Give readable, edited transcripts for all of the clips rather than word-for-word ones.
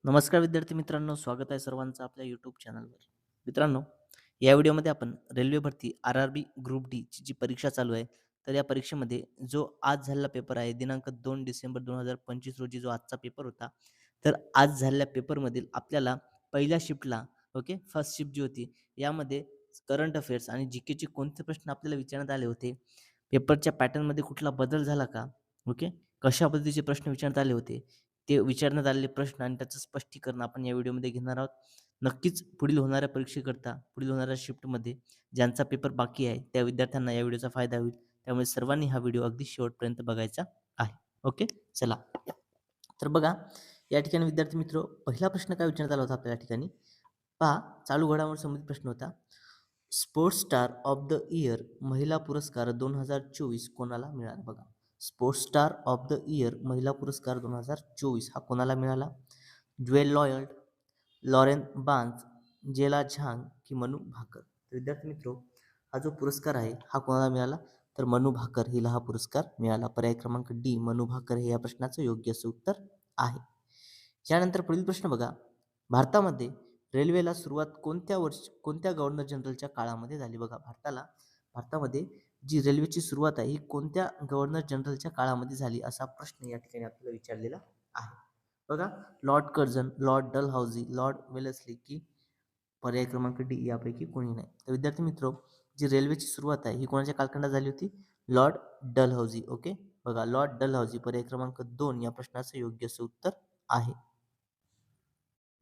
नमस्कार विद्यार्थी मित्रांनो, स्वागत आहे सर्वांचं आपल्या यूट्यूब चॅनलवर. मित्रांनो, या व्हिडिओमध्ये आपण रेल्वे भरती RRB ग्रुप डी ची जी परीक्षा चालू आहे, तर या परीक्षेमध्ये जो आज झालेला पेपर आहे दिनांक 2 डिसेंबर 2025 रोजी जो आजचा पेपर होता, तर आज झालेल्या पेपरमधील आपल्याला पहिल्या शिफ्टला ओके, फर्स्ट शिफ्ट जी होती यामध्ये करंट अफेअर्स आणि जी-केचे कोणते प्रश्न आपल्याला विचारण्यात आले होते, पेपरच्या पॅटर्नमध्ये कुठला बदल झाला का? ओके, कशा पद्धतीचे प्रश्न विचारण्यात आले होते, ते विचारण्यात आलेले प्रश्न आणि त्याचं स्पष्टीकरण आपण या व्हिडिओमध्ये घेणार आहोत. नक्कीच पुढील होणाऱ्या परीक्षेकरता, पुढील होणाऱ्या शिफ्टमध्ये ज्यांचा पेपर बाकी आहे, त्या विद्यार्थ्यांना या व्हिडिओचा फायदा होईल. त्यामुळे सर्वांनी हा व्हिडिओ अगदी शेवटपर्यंत बघायचा आहे. ओके, चला. तर बघा, या ठिकाणी विद्यार्थी मित्र पहिला प्रश्न काय विचारण्यात आला होता आपल्या या ठिकाणी? पहा, चालू घडामोडी संबंधित प्रश्न होता. Sports star of the year महिला पुरस्कार 2024 कोणाला मिळाला? बघा, sports star of the year महिला पुरस्कार 2024 हा कोणाला मिळाला? ज्वेल लॉयड, लॉरेन बान्स, जेला झांग की मनू भाकर? तर विद्यार्थी मित्रो, हा जो पुरस्कार आहे हा कोणाला मिळाला? तर मनू भाकर हिला हा पुरस्कार मिळाला. पर्याय क्रमांक डी मनू भाकर हे या प्रश्नाचं योग्य असं उत्तर आहे. यानंतर पुढील प्रश्न बघा, भारतामध्ये रेल्वेला सुरुवात कोणत्या गव्हर्नर जनरलच्या काळामध्ये झाली? बघा, भारतामध्ये जी रेल्वेची सुरुवात आहे ही कोणत्या गव्हर्नर जनरलच्या काळामध्ये झाली असा प्रश्न या ठिकाणी आपल्याला विचारलेला आहे. बघा, Lord Curzon, Lord Dalhousie, Lord Wellesley की पर्याय क्रमांक डी यापैकी कोणी नाही? तर विद्यार्थी मित्र, जी रेल्वेची सुरुवात आहे ही कोणाच्या कालखंडात झाली होती? Lord Dalhousie. ओके, बघा, लॉर्ड डलहौसी पर्याय क्रमांक 2 या प्रश्नाचं योग्य असं उत्तर आहे.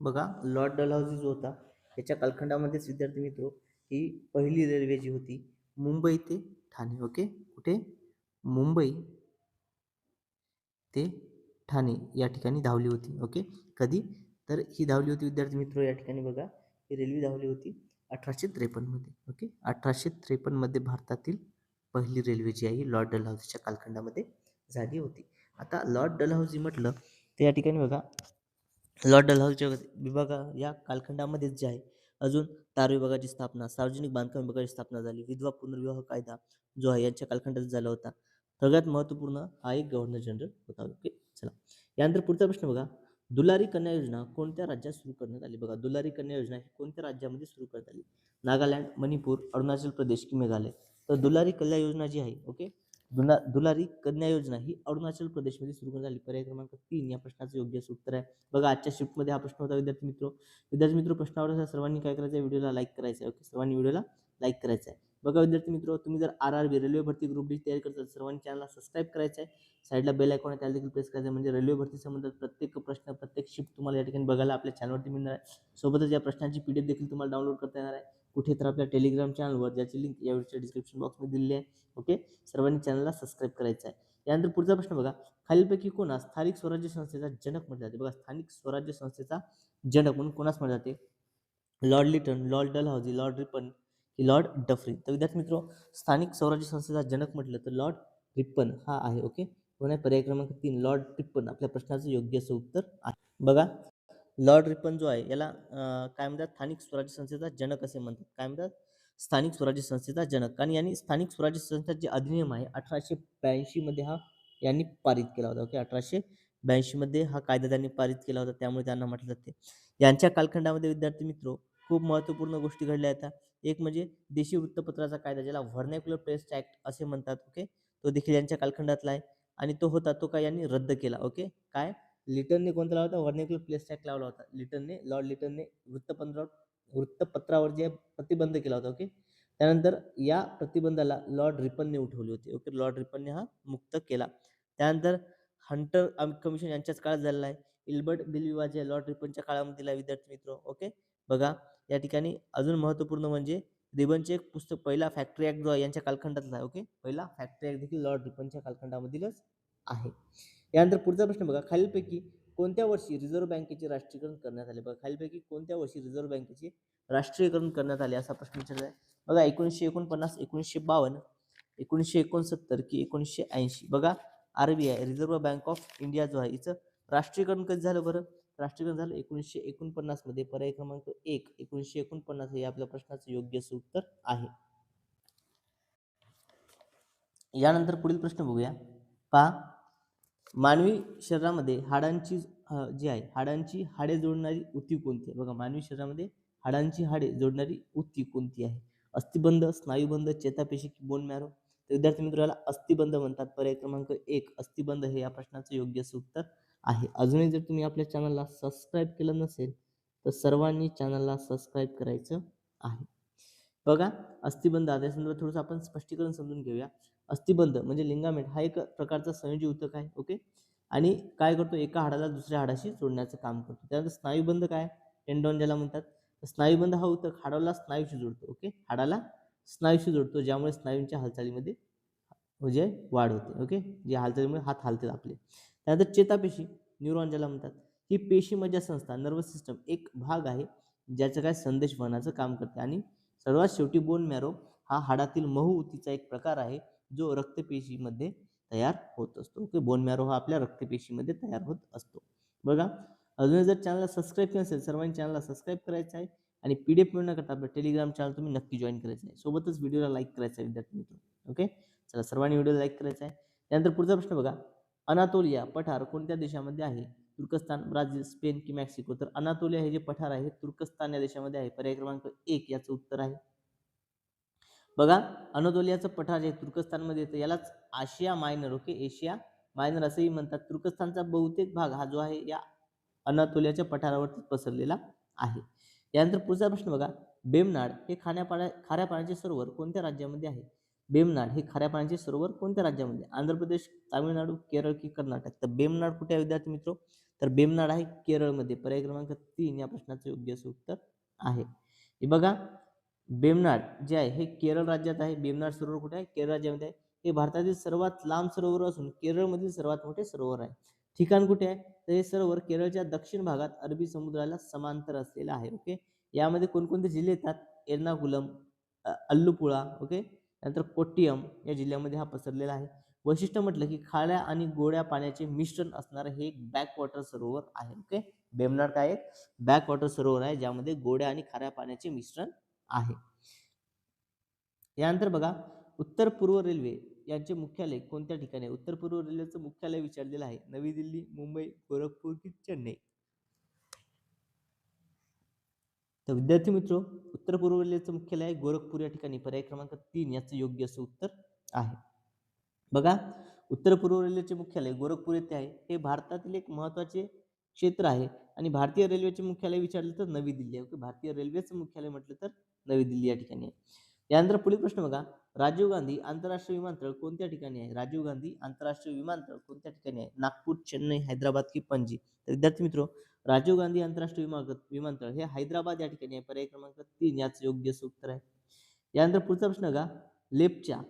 बघा, लॉर्ड डलहौसी जो होता त्याच्या कालखंडामध्येच विद्यार्थी मित्र ही पहिली रेल्वे जी होती मुंबई ते ठाणे. ओके, कुठे? मुंबई ते ठाणे या ठिकाणी धावली होती. ओके, कधी? तर ही धावली होती विद्यार्थी मित्र या ठिकाणी बघा, ही रेल्वे धावली होती 1853 मध्ये. ओके, 1853 मध्ये भारतातील पहिली रेल्वे जी आहे लॉर्ड डलहौसीच्या कालखंडामध्ये झाली होती. आता लॉर्ड डलहौसी म्हटलं तर या ठिकाणी बघा, लॉर्ड डलहौसीच्या विभागा या कालखंडामध्येच जे आहे अजून तार विभागाची स्थापना, सार्वजनिक बांधकाम विभागाची स्थापना झाली, विधवा पुनर्विवाह कायदा जो आहे यांच्या कालखंडात झाला होता. सगळ्यात महत्त्वपूर्ण हा एक गव्हर्नर जनरल होता. ओके, चला. यानंतर पुढचा प्रश्न बघा, दुलारी कन्या योजना कोणत्या राज्यात सुरू करण्यात आली? बघा, दुलारी कन्या योजना ही कोणत्या राज्यामध्ये सुरू करण्यात आली? नागालँड, मणिपूर, अरुणाचल प्रदेश की मेघालय? तर दुलारी कन्या योजना जी आहे, ओके, दुलारी कन्या योजना ही अरुणाचल प्रदेशमध्ये सुरू करण्यात आली. पर्याय क्रमांक 3 या प्रश्नाचं योग्य असं उत्तर आहे. बघा, आजच्या शिफ्टमध्ये हा प्रश्न होता विद्यार्थी मित्र प्रश्नावर सर्वांनी काय करायचं आहे? व्हिडिओला लाईक करायचं आहे. ओके, सर्वांनी व्हिडिओला लाईक करायचं आहे. बघा विद्यार्थी मित्र, तुम्ही जर RRB रेल्वे भरती ग्रुप डी तयारी करता सर्वांनी चॅनलला सबस्क्राईब करायचं आहे. साईडला बेल आयकॉन आहे त्याला देखील प्रेस करायचं आहे, म्हणजे रेल्वे भरती संबंधात प्रत्येक प्रश्न, प्रत्येक शिफ्ट तुम्हाला या ठिकाणी बघायला आपल्या चॅनलवरती मिळणार आहे. सोबतच या प्रश्नांची PDF देखील तुम्हाला डाउनलोड करता येणार आहे. कुठे? तर आपल्या टेलिग्राम चॅनलवर, ज्याची लिंक या व्हिडिओच्या डिस्क्रिप्शन बॉक्समध्ये दिलेली आहे. ओके, सर्वांनी चॅनलला सबस्क्राईब करायचं आहे. यानंतर पुढचा प्रश्न बघा, खालीलपैकी कोणास स्थानिक स्वराज्य संस्थेचा जनक म्हटले जाते? बघा, स्थानिक स्वराज्य संस्थेचा जनक म्हणून कोणास म्हटले जाते? Lord Lytton, Lord Dalhousie, Lord Ripon की लॉर्ड डफरी? तर विद्यार्थी मित्र, स्थानिक स्वराज्य संस्थेचा जनक म्हटलं तर लॉर्ड रिपन हा आहे. ओके, कोण आहे? पर्याय क्रमांक 3 लॉर्ड रिपन आपल्या प्रश्नाचं योग्य असं उत्तर आहे. बघा, लॉर्ड रिपन जो आहे याला काय म्हणतात? स्थानिक स्वराज्य संस्थेचा जनक असे म्हणतात. काय म्हणतात? स्थानिक स्वराज्य संस्थेचा जनक. आणि यांनी स्थानिक स्वराज्य संस्थेचा जे अधिनियम आहे 1882 मध्ये हा यांनी पारित केला होता. ओके, 1882 मध्ये हा कायदा त्यांनी पारित केला होता, त्यामुळे त्यांना म्हटलं जाते. यांच्या कालखंडामध्ये विद्यार्थी मित्र खूप महत्त्वपूर्ण गोष्टी घडल्या आहेत. एक म्हणजे देशी वृत्तपत्राचा कायदा, ज्याला व्हर्नॅक्युलर प्रेस ॲक्ट असे म्हणतात. ओके, तो देखील यांच्या कालखंडातला आहे. आणि तो होता तो काय यांनी रद्द केला. ओके, काय? लिटनने कोणता लावला होता? व्हर्नॅक्युलर प्रेस ॲक्ट लावला होता. लॉर्ड लिटनने वृत्तपत्रावर जे प्रतिबंध केला होता. ओके, त्यानंतर या प्रतिबंधाला लॉर्ड रिपनने उठवली होती. ओके, लॉर्ड रिपनने हा मुक्त केला. त्यानंतर हंटर कमिशन यांच्याच काळात झालेला आहे. इल्बर्ट बिल विवाद जे लॉर्ड रिपनच्या काळामध्ये दिला विद्यार्थी मित्र. ओके, बघा, या ठिकाणी अजून महत्त्वपूर्ण म्हणजे रिबनचे एक पुस्तक पहिला फॅक्टरी ॲक्ट जो आहे यांच्या कालखंडातला आहे. ओके, पहिला फॅक्टरी ॲक्ट देखील लॉर्ड रिपनच्या कालखंडामधीलच आहे. यानंतर पुढचा प्रश्न बघा, खालीलपैकी कोणत्या वर्षी रिझर्व्ह बँकेचे राष्ट्रीयकरण करण्यात आले? बघा, खालीलपैकी कोणत्या वर्षी रिझर्व्ह बँकेचे राष्ट्रीयकरण करण्यात आले असा प्रश्न विचारला आहे. बघा, 1949, 1952, 1969 की 1980? बघा, RBI reserve bank of India जो आहे हिचं राष्ट्रीयकरण कधी झालं बरं? राष्ट्रीयकरण झालं 1949 मध्ये. पर्याय क्रमांक 1 1949 हे आपल्या प्रश्नाचं योग्य असं उत्तर आहे. यानंतर पुढील प्रश्न बघूया. पहा, मानवी शरीरामध्ये हाडांची जी आहे हाडांची हाडे जोडणारी उती कोणती आहे? बघा, मानवी शरीरामध्ये हाडांची हाडे जोडणारी उती कोणती आहे? अस्थिबंध, स्नायुबंध, चेतापेशी की बोन मॅरो? तर विद्यार्थी मित्र, याला अस्थिबंध म्हणतात. पर्याय क्रमांक 1 अस्थिबंध हे या प्रश्नाचं योग्य असं उत्तर आहे. अजूनही जर तुम्ही आपल्या चॅनलला सबस्क्राईब केलं नसेल तर सर्वांनी चॅनलला सबस्क्राईब करायचं आहे. बघा, अस्थिबंध आता यासंदर्भात थोडंसं आपण स्पष्टीकरण समजून घेऊया. अस्थिबंध म्हणजे लिंगामेट हा एक प्रकारचा संयोजी ऊतक आहे. ओके, आणि काय करतो, एका हाडाला दुसऱ्या हाडाशी जोडण्याचं काम करतो. त्यानंतर स्नायुबंध काय, टेंडॉन ज्याला म्हणतात. स्नायुबंध हा ऊतक हाडाला स्नायूशी जोडतो. ओके, हाडाला स्नायूशी जोडतो, ज्यामुळे स्नायूंच्या हालचालीमध्ये म्हणजे वाढ होते. ओके, जे हालचालीमुळे हात हालतात आपले. त्यानंतर चेतापेशी, न्यूरॉन ज्याला म्हणतात, ही पेशी मज्जासंस्था नर्वस सिस्टम एक भाग आहे ज्याचं काय संदेश वहनाचं काम करते. आणि सर्वात शेवटी बोन मॅरो हा हाडातील मऊ ऊतीचा एक प्रकार आहे जो रक्तपेशीमध्ये तयार होत असतो. ओके, बोन मॅरो हा आपल्या रक्तपेशीमध्ये तयार होत असतो. बघा, अजून जर चॅनलला सबस्क्राईब केलं असेल, सर्वांनी चॅनलला सबस्क्राईब करायचं आहे आणि PDF मिळवण्याकरता आपलं टेलिग्राम चॅनल तुम्ही नक्की जॉईन करायचं आहे. सोबतच व्हिडिओला लाईक करायचं आहे विद्यार्थी मित्र. ओके, चला सर्वांनी व्हिडिओ लाईक करायचा आहे. त्यानंतर पुढचा प्रश्न बघा, अनातोलिया पठार कोणत्या देशामध्ये आहे? तुर्कस्तान, ब्राझील, स्पेन की मेक्सिको? तर अनातोलिया हे जे पठार आहे तुर्कस्तान या देशामध्ये आहे. पर्याय क्रमांक 1 याचं उत्तर आहे. बघा, अनातोलियाचं पठार जे तुर्कस्तानमध्ये येतं यालाच आशिया मायनर, ओके, एशिया मायनर असेही म्हणतात. तुर्कस्तानचा बहुतेक भाग हा जो आहे या अनातोलियाच्या पठारावरती पसरलेला आहे. यानंतर पुढचा प्रश्न बघा, बेमनाड हे खाऱ्या पाण्याचे सरोवर कोणत्या राज्यामध्ये आहे? बेमनाड हे खाऱ्या पाण्याचे सरोवर कोणत्या राज्यामध्ये? आंध्र प्रदेश, तामिळनाडू, केरळ की कर्नाटक? तर बेमनाड कुठे आहे विद्यार्थी मित्र? तर बेमनाड आहे केरळमध्ये. पर्याय क्रमांक 3 या प्रश्नाचं योग्य असं उत्तर आहे. हे बघा, बेमनाड जे आहे हे केरळ राज्यात आहे. बेमनाड सरोवर कुठे आहे? केरळ राज्यामध्ये आहे. हे भारतातील सर्वात लांब सरोवर असून केरळमधील सर्वात मोठे सरोवर आहे. ठिकाण कुठे आहे? तर हे सरोवर केरळच्या दक्षिण भागात अरबी समुद्राला समांतर असलेलं आहे. ओके, यामध्ये कोणकोणते जिल्हे येतात? एर्नाकुलम, अल्लुपुळा, ओके, नंतर कोट्टियम या जिल्ह्यामध्ये हा पसरलेला आहे. वैशिष्ट्य म्हटलं की खाऱ्या आणि गोड्या पाण्याचे मिश्रण असणारं हे एक बॅकवॉटर सरोवर आहे. ओके, बेमनाड काय एक बॅकवॉटर सरोवर आहे ज्यामध्ये गोड्या आणि खाऱ्या पाण्याचे मिश्रण आहे. यानंतर बघा, उत्तर पूर्व रेल्वे यांचे मुख्यालय कोणत्या ठिकाणी आहे? उत्तर पूर्व रेल्वेचं मुख्यालय विचारलेलं आहे. नवी दिल्ली, मुंबई, गोरखपूर की चेन्नई? तर विद्यार्थी मित्र, उत्तर पूर्व रेल्वेचं मुख्यालय आहे गोरखपूर या ठिकाणी. पर्याय क्रमांक 3 याचं योग्य असं उत्तर आहे. बघा, उत्तर पूर्व रेल्वेचे मुख्यालय गोरखपूर येथे आहे. हे भारतातील एक महत्त्वाचे क्षेत्र आहे आणि भारतीय रेल्वेचे मुख्यालय विचारलं तर नवी दिल्ली आहे. ओके, भारतीय रेल्वेचं मुख्यालय म्हटलं तर नवी दिल्ली या ठिकाणी आहे. यानंतर पुढील प्रश्न बघा, राजीव गांधी आंतरराष्ट्रीय विमानतळ कोणत्या ठिकाणी आहे? राजीव गांधी आंतरराष्ट्रीय विमानतळ कोणत्या ठिकाणी आहे? नागपूर, चेन्नई, हैदराबाद की पणजी? तर विद्यार्थी मित्र, राजीव गांधी आंतरराष्ट्रीय विमानतळ हे हैदराबाद या ठिकाणी आहे. पर्याय क्रमांक 3 याच योग्य उत्तर आहे. यानंतर पुढचा प्रश्न बघा, लेप्चा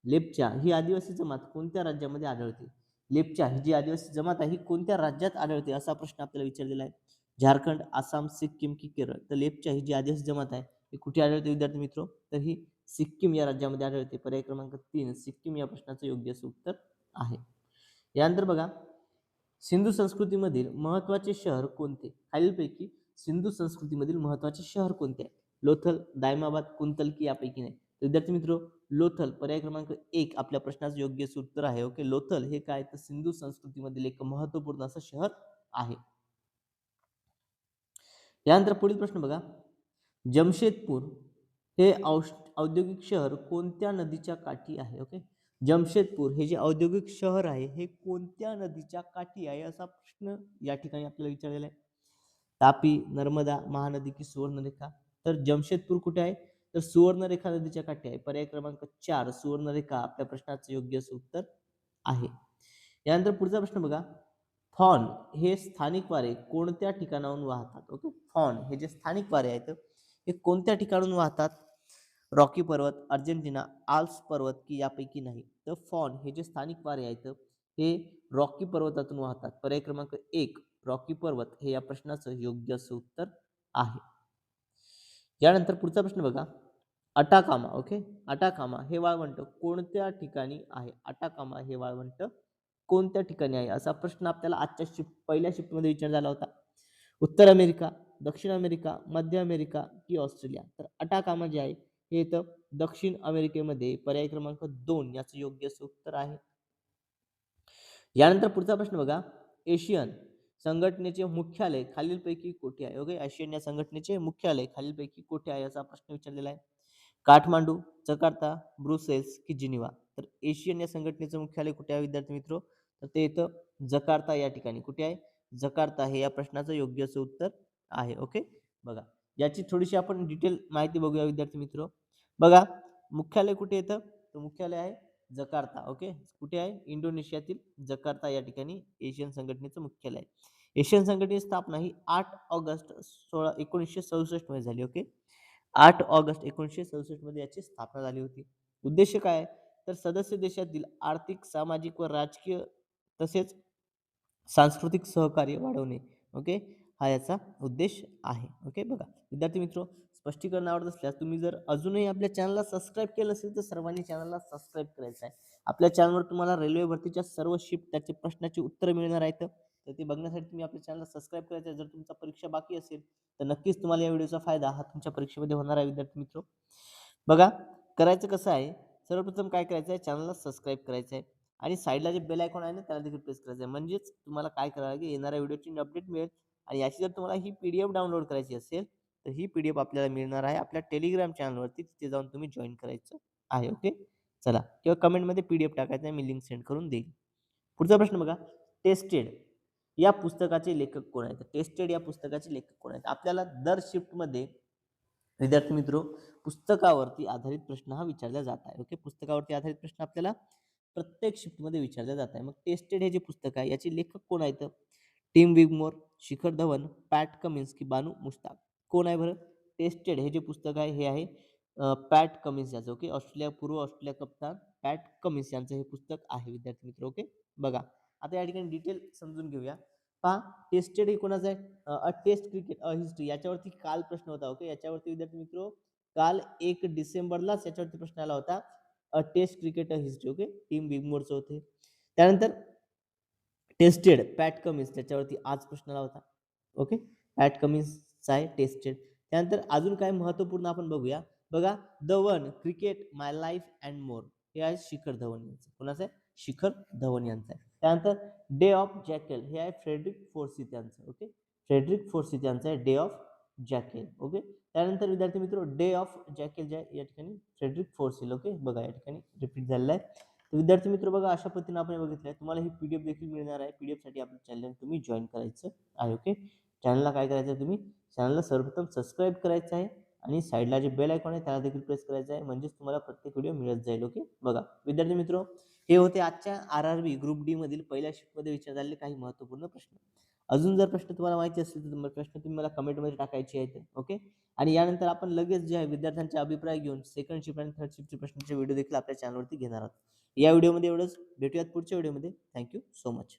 लेप्चा ही आदिवासी जमात कोणत्या राज्यामध्ये आढळते? लेप्चा ही जी आदिवासी जमात आहे ही कोणत्या राज्यात आढळते असा प्रश्न आपल्याला विचारलेला आहे. झारखंड, आसाम, सिक्कीम की केरळ? तर लेप्चा ही जी आदिवासी जमात आहे ही कुठे आढळते विद्यार्थी मित्र? तर ही सिक्कीम या राज्यामध्ये आढळते. पर्याय क्रमांक 3 सिक्कीम या प्रश्नाचं योग्य उत्तर आहे. यानंतर बघा, सिंधू संस्कृतीमधील महत्त्वाचे शहर कोणते? खालीलपैकी सिंधू संस्कृतीमधील महत्त्वाचे शहर कोणते आहे? लोथल, दायमाबाद, कुंतल की यापैकी नाही? विद्यार्थी मित्र, लोथल पर्याय क्रमांक 1 आपल्या प्रश्नाचं योग्य उत्तर आहे. ओके, लोथल हे काय तर सिंधू संस्कृतीमधील एक महत्त्वपूर्ण असं शहर आहे. यानंतर पुढील प्रश्न बघा, जमशेदपूर हे औद्योगिक शहर कोणत्या नदीच्या काठी आहे? ओके, जमशेदपूर हे जे औद्योगिक शहर आहे हे कोणत्या नदीच्या काठी आहे असा प्रश्न या ठिकाणी आपल्याला विचारलेला आहे. तापी, नर्मदा, महानदी की सुवर्णरेखा? तर जमशेदपूर कुठे आहे? तर सुवर्णरेखा नदीच्या काठी आहे. पर्याय क्रमांक 4 सुवर्णरेखा आपल्या प्रश्नाचं योग्य उत्तर आहे. यानंतर पुढचा प्रश्न बघा, फॉन हे स्थानिक वारे कोणत्या ठिकाणाहून वाहतात? ओके, फॉन हे जे स्थानिक वारे आहेत हे कोणत्या ठिकाणाहून वाहतात? रॉकी पर्वत, अर्जेंटिना, आल्प्स पर्वत की यापैकी नाही? तर फॉन हे जे स्थानिक वारे आहेत हे रॉकी पर्वतातून वाहतात. पर्याय क्रमांक 1 रॉकी पर्वत हे या प्रश्नाचं योग्य असं उत्तर आहे. यानंतर पुढचा प्रश्न बघा, अटाकामा, ओके, अटाकामा हे वाळवंट कोणत्या ठिकाणी आहे? अटाकामा हे वाळवंट कोणत्या ठिकाणी आहे असा प्रश्न आपल्याला आजच्या पहिल्या शिफ्टमध्ये विचार झाला होता. उत्तर अमेरिका, दक्षिण अमेरिका, मध्य अमेरिका की ऑस्ट्रेलिया? तर अटाकामा जे आहे हे येतं दक्षिण अमेरिकेमध्ये. पर्याय क्रमांक 2 याचं योग्य उत्तर आहे. यानंतर पुढचा प्रश्न बघा, एशियन संघटनेचे मुख्यालय खालीलपैकी कोठे आहे? ओके, आशियान या संघटनेचे मुख्यालय खालीलपैकी कोठे आहे असा प्रश्न विचारलेला आहे. काठमांडू, जकार्ता, ब्रुसेल्स की जिनिव्हा? तर एशियन या संघटनेचं मुख्यालय कुठे आहे विद्यार्थी मित्र? तर ते इथं जकार्ता या ठिकाणी. कुठे आहे? जकार्ता हे या प्रश्नाचं योग्य असं उत्तर आहे. ओके, बघा याची थोडीशी आपण डिटेल माहिती बघूया विद्यार्थी मित्र. बघा मुख्यालय कुठे येतं? तर मुख्यालय आहे जकार्ता. ओके, कुठे आहे? इंडोनेशियातील जकार्ता या ठिकाणी एशियन संघटनेचं मुख्यालय आहे. एशियन संघटनेची स्थापना ही 8 ऑगस्ट 1967 मध्ये झाली. ओके, 8 ऑगस्ट 1967 मध्ये याची स्थापना झाली होती. उद्देश काय आहे? तर सदस्य देशातील आर्थिक, सामाजिक व राजकीय तसेच सांस्कृतिक सहकार्य वाढवणे. ओके, हा याचा उद्देश आहे. ओके, बघा विद्यार्थी मित्र, स्पष्टीकरण आवडत असल्यास तुम्ही जर अजूनही आपल्या चॅनलला सबस्क्राईब केलं असेल तर सर्वांनी चॅनलला सबस्क्राईब करायचं आहे. आपल्या चॅनलवर तुम्हाला रेल्वे भरतीच्या सर्व शिफ्ट त्याचे प्रश्नाची उत्तर मिळणार आहेत. तर ते बघण्यासाठी तुम्ही आपल्या चॅनलला सबस्क्राईब करायचं आहे. जर तुमचा परीक्षा बाकी असेल तर नक्कीच तुम्हाला या व्हिडिओचा फायदा हा तुमच्या परीक्षेमध्ये होणार आहे विद्यार्थी मित्र. बघा करायचं कसं आहे, सर्वप्रथम काय करायचं आहे, चॅनलला सबस्क्राईब करायचं आहे आणि साईडला जे बेल आयकॉन आहे ना त्याला देखील प्रेस करायचं आहे. म्हणजेच तुम्हाला काय करावं लागेल, येणाऱ्या व्हिडिओची अपडेट मिळेल. आणि याची जर तुम्हाला ही PDF डाउनलोड करायची असेल तर ही PDF आपल्याला मिळणार आहे आपल्या टेलिग्राम चॅनलवरती. तिथे जाऊन तुम्ही जॉईन करायचं आहे. ओके, चला, किंवा कमेंटमध्ये PDF टाकायचं आहे, मी लिंक सेंड करून देईल. पुढचा प्रश्न बघा, टेस्टेड या पुस्तकाचे लेखक कोण आहेत? टेस्टेड या पुस्तकाचे लेखक कोण आहेत? आपल्याला दर शिफ्टमध्ये विद्यार्थी मित्र पुस्तकावरती आधारित प्रश्न हा विचारला जात आहे. ओके, पुस्तकावरती आधारित प्रश्न आपल्याला प्रत्येक शिफ्टमध्ये विचारले जात आहे. मग टेस्टेड हे जे पुस्तक आहे याचे लेखक कोण आहेत? टिम विगमोर, शिखर धवन, पॅट कमिन्स की बानू मुश्ताक? कोण आहे बरं? टेस्टेड हे जे पुस्तक आहे हे आहे पॅट कमिन्स याचं. ओके, पूर्व ऑस्ट्रेलिया कप्तान पॅट कमिन्स यांचं हे पुस्तक आहे विद्यार्थी मित्र. ओके, बघा आता या ठिकाणी डिटेल समजून घेऊया. पहा, टेस्टेड हे कोणाचं आहे? अ टेस्ट क्रिकेट हिस्ट्री याच्यावरती काल प्रश्न होता. ओके, याच्यावरती विद्यार्थी मित्र काल 1 डिसेंबरलाच याच्यावरती प्रश्न आला होता. Test cricket history. Okay, team विगमोरचं होते. त्यानंतर टेस्टेड पॅट कमिन्स त्याच्यावरती आज प्रश्न आला होता. ओके, पॅट कमिन्सचा आहे टेस्टेड. त्यानंतर अजून काय महत्त्वपूर्ण आपण बघूया. बघा, the one cricket my life and more हे आहे शिखर धवन यांचं. कोणाचं आहे? शिखर धवन यांचं आहे. त्यानंतर डे ऑफ जॅकेल हे आहे फ्रेडरिक फोर्सिथ यांचं. ओके, फ्रेडरिक फोर्सिथ यांचं आहे डे ऑफ जॅकेल. ओके, त्यानंतर विद्यार्थी मित्र डे ऑफ जॅकेल जे या ठिकाणी फ्रेडरिक फोर्सिल. ओके, बघा या ठिकाणी रिपीट झालेला आहे. तर विद्यार्थी मित्र बघा अशा पद्धतीने आपण बघितलं आहे. तुम्हाला ही PDF देखील मिळणार आहे. PDF साठी आपल्या चॅनल तुम्ही जॉईन करायचं आहे. ओके, चॅनलला काय करायचं आहे, तुम्ही चॅनलला सर्वप्रथम सबस्क्राईब करायचं आहे आणि साईडला जे बेल आयकॉन आहे त्याला देखील प्रेस करायचं आहे. म्हणजेच तुम्हाला प्रत्येक व्हिडिओ मिळत जाईल. ओके, बघा विद्यार्थी मित्र, हे होते आजच्या RRB ग्रुप डी मधील पहिल्या शिफ्टमध्ये विचारले झालेले काही महत्त्वपूर्ण प्रश्न. अजून जर प्रश्न तुम्हाला माहिती असतील तर प्रश्न तुम्ही मला कमेंटमध्ये टाकायचे आहेत. ओके, आणि यानंतर आपण लगेच जे आहे विद्यार्थ्यांचे अभिप्राय घेऊन सेकंड शिफ्ट आणि थर्ड शिफ्टचे प्रश्नांचे व्हिडिओ देखील आपल्या चॅनलवरती घेणार आहोत. या व्हिडिओमध्ये एवढंच. भेटूयात पुढच्या व्हिडिओमध्ये. Thank you so much.